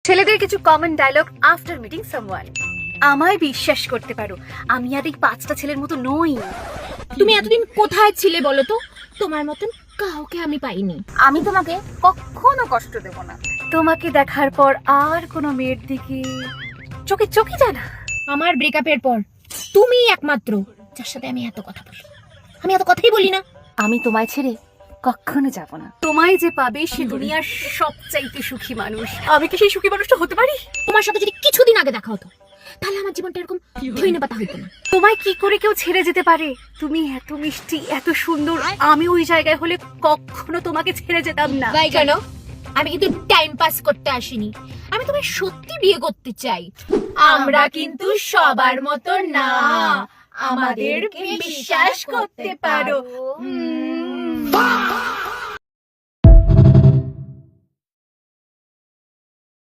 ছেলেদের কিছু common dialogue after meeting someone. আমায় বিশ্বাস করতে পারো, আমি আর এই 5টা ছেলের মতো নই। তুমি এতদিন কোথায় ছিলে বলো তো? তোমার মতন কাউকে আমি পাইনি। আমি তোমাকে কখনো কষ্ট দেব না। তোমাকে দেখার পর আর কোনো মেয়ের দিকে চোখে চোখই যায় না। আমার ব্রেকআপের পর তুমি একমাত্র যার সাথে আমি এত কথা বলি। আমি এত কথাই বলি না। আমি তোমায় ছেড়ে কখনো যাব না। তোমায় যে পাবে সে দুনিয়ার সবচাইতে সুখী মানুষ। আমি কি সেই সুখী মানুষটা হতে পারি? তোমার সাথে যদি কিছুদিন আগে দেখা হতো তাহলে আমার জীবনটা এরকম ধইনে পাতা হইতো না। তোমায় কি করে কেউ ছেড়ে যেতে পারে? তুমি এত মিষ্টি, এত সুন্দর। আমি ওই জায়গায় হলে কখনো তোমাকে ছেড়ে যেতাম না। তাই কেন? আমি কিন্তু টাইম পাস করতে আসিনি, আমি তোমায় সত্যি বিয়ে করতে চাই। আমরা কিন্তু সবার মতো না, আমাদেরকে বিশ্বাস করতে পারো।